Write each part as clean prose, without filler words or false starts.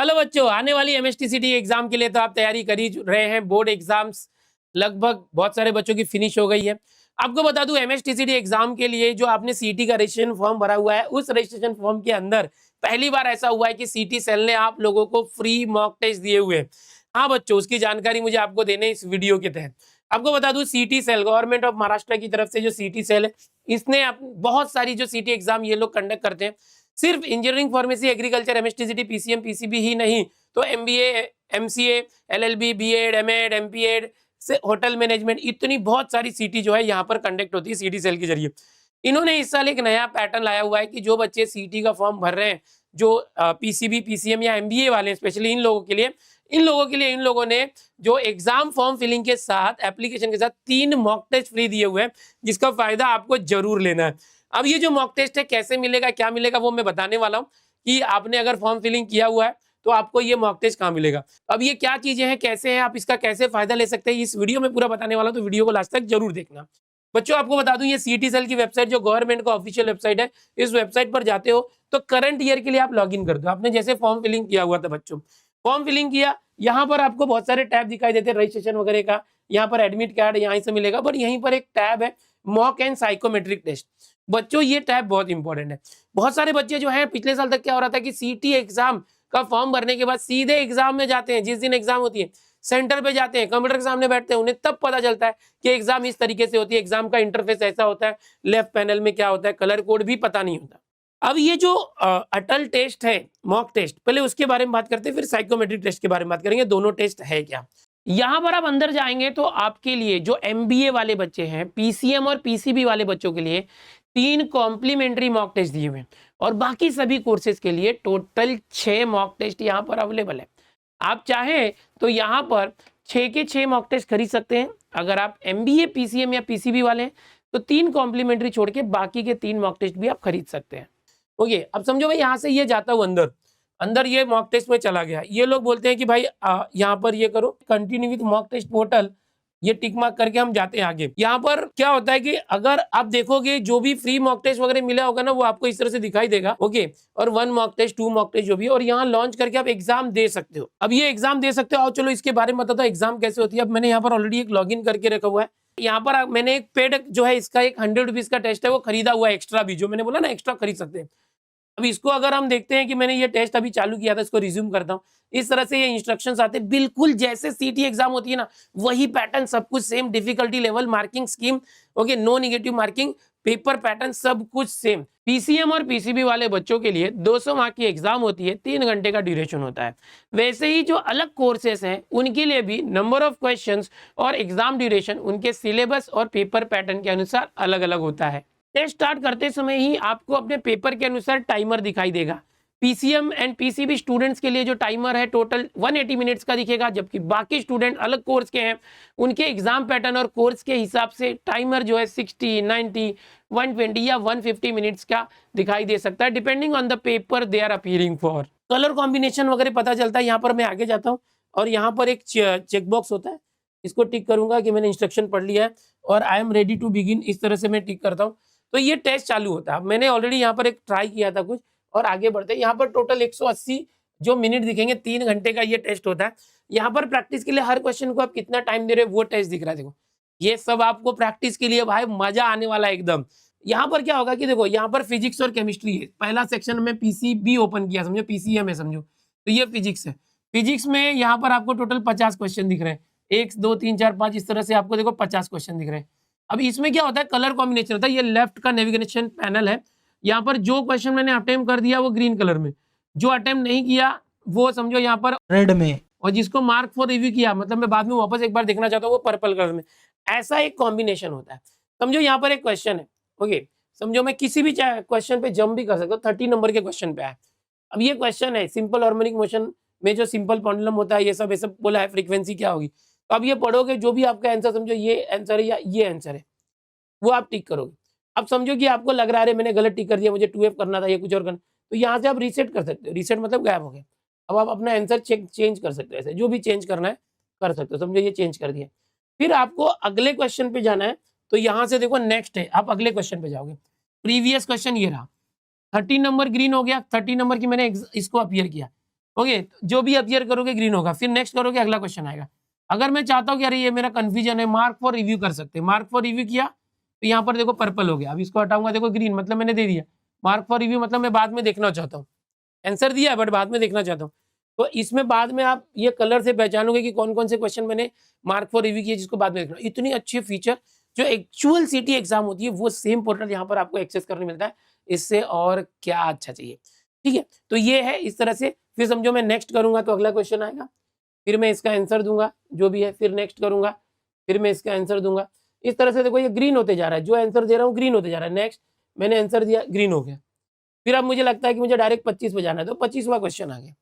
Hello बच्चों, आने वाली एमएसटीसीटी एग्जाम के लिए तो आप तैयारी कर ही रहे हैं। बोर्ड एग्जाम्स लगभग बहुत सारे बच्चों की फिनिश हो गई है। आपको बता दूं, एमएसटीसीटी एग्जाम के लिए जो आपने सीटी का रजिस्ट्रेशन फॉर्म भरा हुआ है, उस रजिस्ट्रेशन फॉर्म के अंदर पहली बार ऐसा हुआ है कि सीटी सेल ने आप लोगों को फ्री मॉक टेस्ट दिए हुए हैं। हाँ बच्चों, उसकी जानकारी मुझे आपको देने इस वीडियो के तहत। आपको बता दूं, सीटी सेल गवर्नमेंट ऑफ महाराष्ट्र की तरफ से जो सीटी सेल है, इसने बहुत सारी जो सीटी एग्जाम ये लोग कंडक्ट करते हैं। सिर्फ engineering, pharmacy, agriculture, MSTCT, PCM, PCB ही नहीं, तो MBA, MCA, LLB, BEd, MEd, MPEd से होटल मैनेजमेंट, इतनी बहुत सारी सीटी जो है यहाँ पर कंडक्ट होती है सीटी सेल के जरिए। इन्होंने इस साल एक नया पैटर्न लाया हुआ है कि जो बच्चे सीटी का फॉर्म भर रहे हैं, जो पीसीबी, पीसीएम या एमबीए वाले, स्पेशली इन लोगों के लिए इन लोगों ने जो एग्जाम फॉर्म फिलिंग के साथ, एप्लीकेशन के साथ 3 मॉक टेस्ट फ्री दिए हुए हैं, जिसका फायदा आपको जरूर लेना है। अब ये जो मॉक टेस्ट है कैसे मिलेगा, क्या मिलेगा, वो मैं बताने वाला हूँ कि आपने अगर फॉर्म फिलिंग किया हुआ है तो आपको ये मॉक टेस्ट कहाँ मिलेगा। अब ये क्या चीजें हैं, कैसे हैं, आप इसका कैसे फायदा ले सकते हैं, इस वीडियो में पूरा बताने वाला हूं, तो वीडियो को लास्ट तक जरूर देखना। बच्चों आपको बता दूं, ये सीटी सेल की वेबसाइट जो गवर्नमेंट का ऑफिशियल वेबसाइट है, इस वेबसाइट पर जाते हो तो करंट ईयर के लिए आप लॉग इन कर दो। आपने जैसे फॉर्म फिलिंग किया हुआ था बच्चों, फॉर्म फिलिंग किया, यहाँ पर आपको बहुत सारे टैब दिखाई देते हैं रजिस्ट्रेशन वगैरह का। यहाँ पर एडमिट कार्ड यहाँ से मिलेगा, बट यहीं पर एक टैब है मॉक एंड साइकोमेट्रिक टेस्ट। बच्चों ये टैब बहुत इंपॉर्टेंट है। बहुत सारे बच्चे जो है, पिछले साल तक क्या हो रहा था कि सीटी एग्जाम का फॉर्म भरने के बाद सीधे एग्जाम में जाते हैं। जिस दिन एग्जाम होती है सेंटर पे जाते हैं, कंप्यूटर के सामने बैठते हैं, उन्हें तब पता चलता है कि एग्जाम इस तरीके से होती है, एग्जाम का इंटरफेस ऐसा होता है, लेफ्ट पैनल में क्या होता है, कलर कोड भी पता नहीं होता। अब ये जो अटल टेस्ट है, मॉक टेस्ट, पहले उसके बारे में बात करते हैं, फिर साइकोमेट्रिक टेस्ट के बारे में बात करेंगे, दोनों टेस्ट है क्या। यहाँ पर आप अंदर जाएंगे तो आपके लिए जो एमबीए वाले बच्चे हैं, पीसीएम और पीसीबी वाले बच्चों के लिए 3 कॉम्प्लीमेंट्री मॉक टेस्ट दिए हुए, और बाकी सभी कोर्सेज के लिए टोटल 6 मॉक टेस्ट यहाँ पर अवेलेबल है। आप चाहें तो यहाँ पर 6 के 6 मॉक टेस्ट खरीद सकते हैं। अगर आप एमबीए, पीसीएम या पीसीबी वाले हैं तो 3 कॉम्प्लीमेंट्री छोड़ के बाकी के 3 मॉक टेस्ट भी आप खरीद सकते हैं। ओके, अब समझो मैं यहाँ से ये जाता हूँ अंदर ये मॉक टेस्ट में चला गया। ये लोग बोलते हैं कि भाई यहाँ पर ये करो, continue with mock test portal, ये टिक मार्क करके हम जाते हैं आगे। यहाँ पर क्या होता है कि अगर आप देखोगे जो भी फ्री मॉक टेस्ट वगैरह मिला होगा ना, वो आपको इस तरह से दिखाई देगा। ओके, और 1 मॉक टेस्ट, 2 मॉक टेस्ट जो भी है, और यहाँ लॉन्च करके आप एग्जाम दे सकते हो। अब ये एग्जाम दे सकते हो, और चलो इसके बारे में बताता हूँ एग्जाम कैसे होती है। अब मैंने यहाँ पर ऑलरेडी एक लॉग इन करके रखा हुआ है। यहाँ पर मैंने एक पेड जो है, इसका एक 100 रुपीज का टेस्ट है, वो खरीदा हुआ है एक्स्ट्रा भी, जो मैंने बोला ना एक्स्ट्रा खरीद सकते हैं। अब इसको अगर हम देखते हैं कि मैंने ये टेस्ट अभी चालू किया था, इसको रिज्यूम करता हूँ। इस तरह से ये इंस्ट्रक्शंस आते हैं, बिल्कुल जैसे सीटी एग्जाम होती है ना, वही पैटर्न, सब कुछ same, difficulty level, marking scheme, okay, no negative marking, paper pattern सब कुछ सेम। पीसीएम और पीसीबी वाले बच्चों के लिए 200 मार्क की एग्जाम होती है, 3 घंटे का ड्यूरेशन होता है। वैसे ही जो अलग कोर्सेस हैं उनके लिए भी नंबर ऑफ क्वेश्चंस और एग्जाम ड्यूरेशन उनके सिलेबस और पेपर पैटर्न के अनुसार अलग अलग होता है। टेस्ट स्टार्ट करते समय ही आपको अपने पेपर के अनुसार टाइमर दिखाई देगा। पीसीएम एंड पीसीबी स्टूडेंट्स के लिए जो टाइमर है टोटल 180 मिनट्स का दिखेगा, जबकि बाकी स्टूडेंट अलग कोर्स के हैं, उनके एग्जाम पैटर्न और कोर्स के हिसाब से टाइमर जो है 60, 90, 120 या 150 मिनट्स का दिखाई दे सकता है, depending on the paper they are appearing for. Colour combination वगैरह पता चलता है। यहाँ पर मैं आगे जाता हूँ और यहाँ पर एक चेकबॉक्स होता है, इसको टिक करूंगा कि मैंने इंस्ट्रक्शन पढ़ लिया है और I am ready to begin, इस तरह से मैं टिक करता हूँ तो ये टेस्ट चालू होता है। मैंने ऑलरेडी यहाँ पर एक ट्राई किया था कुछ, और आगे बढ़ते हैं। यहाँ पर टोटल 180 जो मिनट दिखेंगे, 3 घंटे का ये टेस्ट होता है। यहाँ पर प्रैक्टिस के लिए हर क्वेश्चन को आप कितना टाइम दे रहे हो वो टेस्ट दिख रहा है। देखो ये सब आपको प्रैक्टिस के लिए भाई मजा आने वाला है एकदम। यहाँ पर क्या होगा कि देखो यहाँ पर फिजिक्स और केमिस्ट्री है। पहला सेक्शन में पीसीबी ओपन किया, समझो पीसीएम है समझो, तो ये फिजिक्स है। फिजिक्स में यहाँ पर आपको टोटल 50 क्वेश्चन दिख रहे हैं, 1 2 3 4 5 इस तरह से आपको देखो 50 क्वेश्चन दिख रहे हैं। अब इसमें क्या होता है, कलर कॉम्बिनेशन होता है। ये लेफ्ट का नेविगेशन पैनल है। यहाँ पर जो क्वेश्चन मैंने अटेम्प्ट कर दिया वो ग्रीन कलर में, जो अटेम्प्ट नहीं किया वो समझो यहाँ पर रेड में, और जिसको मार्क फॉर रिव्यू किया, मतलब मैं बाद में वापस एक बार देखना चाहता हूँ, वो पर्पल कलर में। ऐसा एक कॉम्बिनेशन होता है। समझो यहाँ पर एक क्वेश्चन है, ओके, समझो मैं किसी भी क्वेश्चन पे जंप भी कर सकता हूँ, 30 नंबर के क्वेश्चन पे है। अब ये क्वेश्चन है सिंपल हार्मोनिक मोशन में जो सिंपल पेंडुलम होता है, ये सब बोला है, फ्रीक्वेंसी क्या होगी। तो अब ये पढ़ोगे, जो भी आपका आंसर समझो ये आंसर है या ये आंसर है, वो आप टिक करोगे। अब समझो कि आपको लग रहा है मैंने गलत टिक कर दिया, मुझे 2F करना था, ये कुछ और करना, तो यहाँ से आप रीसेट कर सकते हो। रीसेट मतलब गायब हो गया। अब आप अपना आंसर चेंज कर सकते हो, ऐसे जो भी चेंज करना है कर सकते हो। समझो ये चेंज कर दिया, फिर आपको अगले क्वेश्चन पे जाना है, तो यहाँ से देखो नेक्स्ट है, आप अगले क्वेश्चन पे जाओगे। प्रीवियस क्वेश्चन ये रहा, 30 नंबर ग्रीन हो गया, 30 नंबर की मैंने इसको अपीयर किया, ओके, जो भी अपीयर करोगे ग्रीन होगा, फिर नेक्स्ट करोगे अगला क्वेश्चन आएगा। अगर मैं चाहता हूँ कि अरे ये मेरा कंफ्यूजन है, मार्क फॉर रिव्यू कर सकते हैं, मार्क फॉर रिव्यू किया तो यहाँ पर देखो पर्पल हो गया, अब इसको हटाऊंगा देखो ग्रीन, मतलब मैंने दे दिया। मार्क फॉर रिव्यू मतलब मैं बाद में देखना चाहता हूँ, आंसर दिया बट बाद में देखना चाहता हूँ, तो इसमें बाद में आप ये कलर से पहचानोगे कि कौन कौन से क्वेश्चन मैंने मार्क फॉर रिव्यू किए जिसको बाद में देखना। इतनी अच्छी फीचर जो एक्चुअल सीटी एग्जाम होती है वो सेम पोर्टल यहाँ पर आपको एक्सेस करने मिलता है, इससे और क्या अच्छा चाहिए। ठीक है, तो ये है इस तरह से। फिर समझो मैं नेक्स्ट करूंगा तो अगला क्वेश्चन आएगा, फिर मैं इसका आंसर दूंगा जो भी है, फिर नेक्स्ट करूंगा, फिर मैं इसका आंसर दूंगा। इस तरह से देखो ये ग्रीन होते जा रहा है, जो आंसर दे रहा हूँ ग्रीन होते जा रहा है। नेक्स्ट मैंने आंसर दिया, ग्रीन हो गया। फिर अब मुझे लगता है कि मुझे डायरेक्ट 25 पे जाना है, तो 25वां क्वेश्चन आ गया,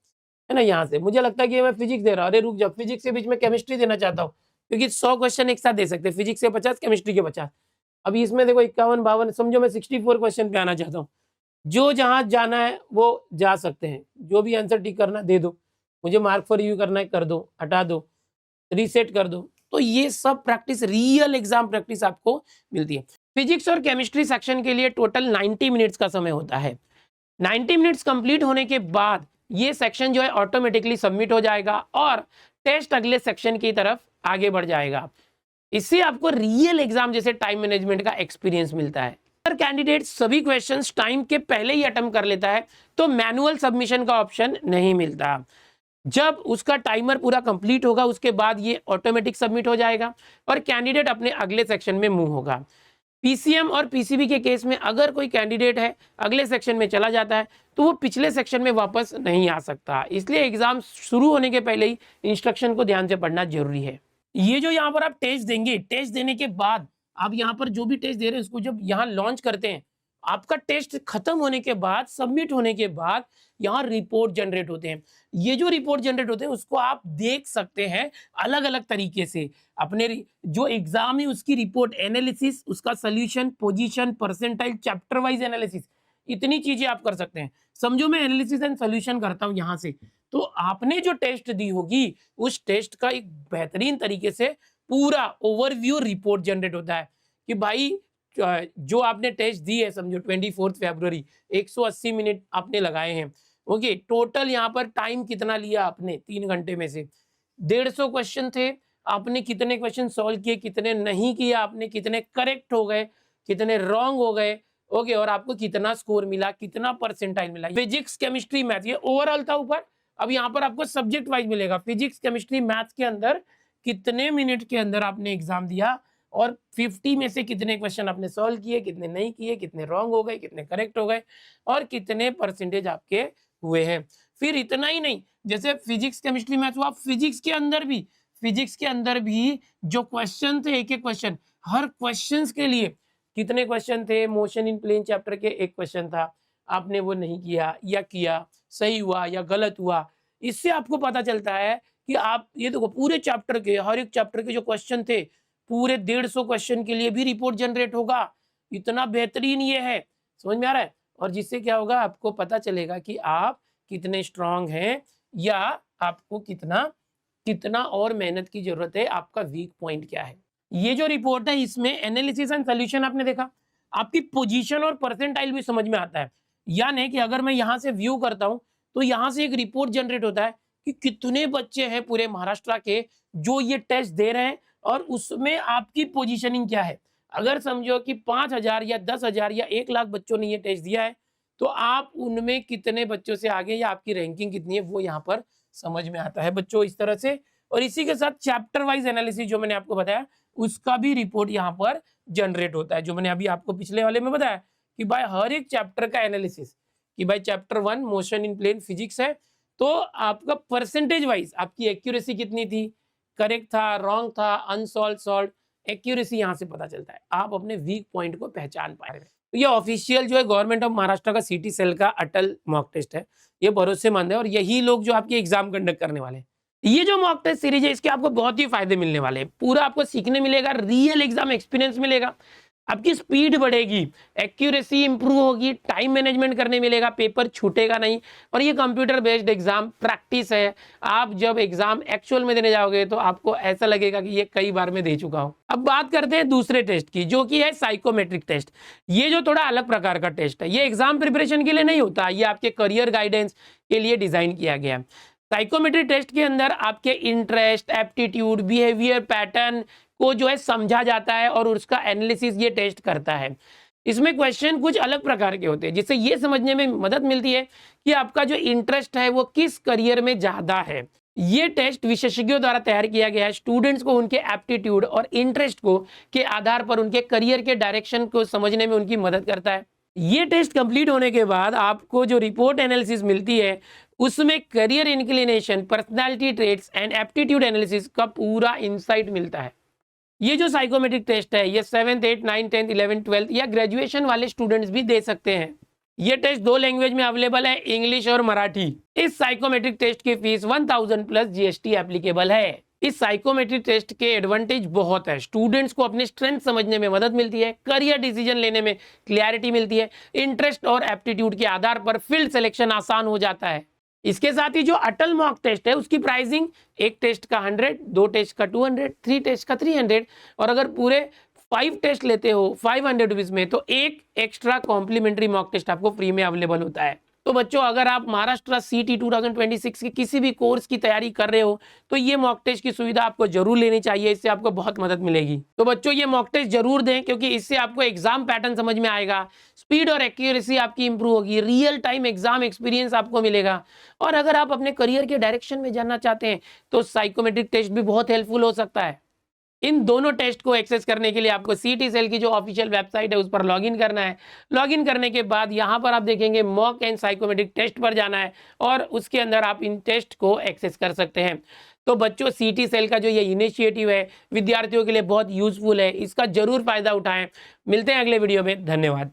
है ना। यहाँ से मुझे लगता है कि मैं फिजिक्स दे रहा हूँ, अरे रुक जा, फिजिक्स के बीच में केमिस्ट्री देना चाहता हूँ, क्योंकि 100 क्वेश्चन एक साथ दे सकते हैं, फिजिक्स के 50, केमिस्ट्री के 50। अभी इसमें देखो 51, 52, समझो मैं 64 क्वेश्चन पे आना चाहता हूँ। जो जहाँ जाना है वो जा सकते हैं, जो भी आंसर टिक करना दे दो, मुझे मार्क फॉर रिव्यू करना है कर दो, हटा दो, रीसेट कर दो। तो ये सब प्रैक्टिस, रियल एग्जाम प्रैक्टिस आपको मिलती है। फिजिक्स और केमिस्ट्री सेक्शन के लिए टोटल 90 मिनट्स का समय होता है। 90 मिनट्स कंप्लीट होने के बाद ये सेक्शन जो है ऑटोमेटिकली सबमिट हो जाएगा और टेस्ट अगले सेक्शन की तरफ आगे बढ़ जाएगा। इससे आपको रियल एग्जाम जैसे टाइम मैनेजमेंट का एक्सपीरियंस मिलता है। अगर कैंडिडेट सभी क्वेश्चंस टाइम के पहले ही अटेम्प्ट कर लेता है तो मैनुअल सबमिशन का ऑप्शन नहीं मिलता। जब उसका टाइमर पूरा कंप्लीट होगा उसके बाद ये ऑटोमेटिक सबमिट हो जाएगा और कैंडिडेट अपने अगले सेक्शन में मूव होगा। पीसीएम और पीसीबी के केस में अगर कोई कैंडिडेट है अगले सेक्शन में चला जाता है तो वो पिछले सेक्शन में वापस नहीं आ सकता। इसलिए एग्जाम शुरू होने के पहले ही इंस्ट्रक्शन को ध्यान से पढ़ना जरूरी है। ये जो यहाँ पर आप टेस्ट देंगे, टेस्ट देने के बाद आप यहाँ पर जो भी टेस्ट दे रहे हैं उसको जब यहाँ लॉन्च करते हैं, आपका टेस्ट खत्म होने के बाद, सबमिट होने के बाद यहाँ रिपोर्ट जनरेट होते हैं। ये जो रिपोर्ट जनरेट होते हैं उसको आप देख सकते हैं अलग अलग तरीके से। अपने जो एग्जाम है उसकी रिपोर्ट, एनालिसिस, उसका solution, position, percentile, chapter wise analysis, इतनी चीजें आप कर सकते हैं। समझो मैं एनालिसिस एंड सोल्यूशन करता हूँ यहाँ से, तो आपने जो टेस्ट दी होगी उस टेस्ट का एक बेहतरीन तरीके से पूरा ओवरव्यू रिपोर्ट जनरेट होता है कि भाई जो आपने टेस्ट दी है, समझो 24 फरवरी 180 मिनट आपने लगाए हैं, ओके, टोटल यहाँ पर टाइम कितना लिया आपने 3 घंटे में से 150 क्वेश्चन थे, आपने कितने क्वेश्चन सॉल्व किए, कितने नहीं किया आपने, कितने करेक्ट हो गए, कितने रॉन्ग हो गए, ओके, और आपको कितना स्कोर मिला, कितना परसेंटाइल मिला। फिजिक्स, केमिस्ट्री, मैथ, ये ओवरऑल था ऊपर। अब यहाँ पर आपको सब्जेक्ट वाइज मिलेगा, फिजिक्स, केमिस्ट्री, मैथ के अंदर कितने मिनट के अंदर आपने एग्जाम दिया और 50 में से कितने क्वेश्चन आपने सॉल्व किए, कितने नहीं किए, कितने रॉन्ग हो गए, कितने करेक्ट हो गए और कितने परसेंटेज आपके हुए हैं। फिर इतना ही नहीं, जैसे फिजिक्स, केमिस्ट्री, मैथ हुआ, फिजिक्स के अंदर भी जो क्वेश्चन थे, एक एक क्वेश्चन, हर क्वेश्चन के लिए कितने क्वेश्चन थे। मोशन इन प्लेन चैप्टर के एक क्वेश्चन था, आपने वो नहीं किया या किया, सही हुआ या गलत हुआ। इससे आपको पता चलता है कि आप ये देखो पूरे चैप्टर के, हर एक चैप्टर के जो क्वेश्चन थे, पूरे 150 क्वेश्चन के लिए भी रिपोर्ट जनरेट होगा। इतना बेहतरीन ये है, समझ में आ रहा है। और जिससे क्या होगा, आपको पता चलेगा कि आप कितने स्ट्रांग हैं या आपको कितना और मेहनत की जरूरत है, आपका वीक पॉइंट क्या है। ये जो रिपोर्ट है इसमें एनालिसिस एंड सोल्यूशन आपने देखा, आपकी पोजीशन और परसेंटाइल भी समझ में आता है। यानी कि अगर मैं यहाँ से व्यू करता हूँ तो यहाँ से एक रिपोर्ट जनरेट होता है कि कितने बच्चे हैं पूरे महाराष्ट्र के जो ये टेस्ट दे रहे हैं और उसमें आपकी पोजीशनिंग क्या है। अगर समझो कि 5000 या 10,000 या 1 लाख बच्चों ने ये टेस्ट दिया है तो आप उनमें कितने बच्चों से आगे या आपकी रैंकिंग कितनी है वो यहाँ पर समझ में आता है बच्चों, इस तरह से। और इसी के साथ चैप्टर वाइज एनालिसिस जो मैंने आपको बताया उसका भी रिपोर्ट यहाँ पर जनरेट होता है, जो मैंने अभी आपको पिछले वाले में बताया कि भाई हर एक चैप्टर का एनालिसिस, कि भाई chapter 1 motion in plane physics है तो आपका परसेंटेज वाइज आपकी एक्यूरेसी कितनी थी, करेक्ट था, रॉन्ग था, अनसॉल्व, सॉल्व, एक्यूरेसी यहाँ से पता चलता है, आप अपने वीक पॉइंट को पहचान पाए। तो ये ऑफिशियल जो है गवर्नमेंट ऑफ महाराष्ट्र का सीटी सेल का अटल मॉक टेस्ट है, ये भरोसेमंद है और यही लोग जो आपके एग्जाम कंडक्ट करने वाले हैं। ये जो मॉक टेस्ट सीरीज है इसके आपको बहुत ही फायदे मिलने वाले हैं, पूरा आपको सीखने मिलेगा, रियल एग्जाम एक्सपीरियंस मिलेगा, आपकी स्पीड बढ़ेगी, एक्यूरेसी इंप्रूव होगी, टाइम मैनेजमेंट करने मिलेगा, पेपर छूटेगा नहीं। और ये कंप्यूटर बेस्ड एग्जाम प्रैक्टिस है, आप जब एग्जाम एक्चुअल में देने जाओगे तो आपको ऐसा लगेगा कि ये कई बार मैं दे चुका हूं। अब बात करते हैं दूसरे टेस्ट की, जो कि है साइकोमेट्रिक टेस्ट। ये जो थोड़ा अलग प्रकार का टेस्ट है, ये एग्जाम प्रिपरेशन के लिए नहीं होता, ये आपके करियर गाइडेंस के लिए डिजाइन किया गया है। साइकोमेट्रिक टेस्ट के अंदर आपके इंटरेस्ट, एप्टीट्यूड, बिहेवियर पैटर्न को जो है समझा जाता है और उसका एनालिसिस ये टेस्ट करता है। इसमें क्वेश्चन कुछ अलग प्रकार के होते हैं, जिससे ये समझने में मदद मिलती है कि आपका जो इंटरेस्ट है वो किस करियर में ज़्यादा है। ये टेस्ट विशेषज्ञों द्वारा तैयार किया गया है स्टूडेंट्स को उनके एप्टीट्यूड और इंटरेस्ट को के आधार पर उनके करियर के डायरेक्शन को समझने में उनकी मदद करता है। ये टेस्ट कंप्लीट होने के बाद आपको जो रिपोर्ट एनालिसिस मिलती है उसमें career inclination, personality traits and aptitude analysis का पूरा इंसाइट मिलता है। ये जो साइकोमेट्रिक टेस्ट है ये 7th 8th 9th 10th 11th 12th या ग्रेजुएशन वाले स्टूडेंट्स भी दे सकते हैं। ये टेस्ट 2 लैंग्वेज में अवेलेबल है, इंग्लिश और मराठी। इस साइकोमेट्रिक टेस्ट की फीस 1000 प्लस जीएसटी एप्लीकेबल है। इस साइकोमेट्रिक टेस्ट के एडवांटेज बहुत है। स्टूडेंट्स को अपने स्ट्रेंथ समझने में मदद मिलती है, करियर डिसीजन लेने में क्लैरिटी मिलती है, इंटरेस्ट और एप्टीट्यूड के आधार पर फील्ड सिलेक्शन आसान हो जाता है। इसके साथ ही जो अटल मॉक टेस्ट है उसकी प्राइसिंग एक टेस्ट का 100, 2 टेस्ट का 200, 3 टेस्ट का 300 और अगर पूरे 5 टेस्ट लेते हो 500 रुपीज में तो एक एक्स्ट्रा कॉम्प्लीमेंट्री मॉक टेस्ट आपको फ्री में अवेलेबल होता है। तो बच्चों अगर आप महाराष्ट्र सीटी 2026 के किसी भी कोर्स की तैयारी कर रहे हो तो ये मॉक टेस्ट की सुविधा आपको जरूर लेनी चाहिए, इससे आपको बहुत मदद मिलेगी। तो बच्चों ये मॉक टेस्ट जरूर दें क्योंकि इससे आपको एग्जाम पैटर्न समझ में आएगा, स्पीड और एक्यूरेसी आपकी इंप्रूव होगी, रियल टाइम एग्जाम एक्सपीरियंस आपको मिलेगा। और अगर आप अपने करियर के डायरेक्शन में जानना चाहते हैं तो साइकोमेट्रिक टेस्ट भी बहुत हेल्पफुल हो सकता है। इन दोनों टेस्ट को एक्सेस करने के लिए आपको सीटी सेल की जो ऑफिशियल वेबसाइट है उस पर लॉगिन करना है। लॉगिन करने के बाद यहाँ पर आप देखेंगे मॉक एंड साइकोमेट्रिक टेस्ट पर जाना है और उसके अंदर आप इन टेस्ट को एक्सेस कर सकते हैं। तो बच्चों सीटी सेल का जो ये इनिशिएटिव है विद्यार्थियों के लिए बहुत यूजफुल है, इसका जरूर फायदा उठाएं। मिलते हैं अगले वीडियो में, धन्यवाद।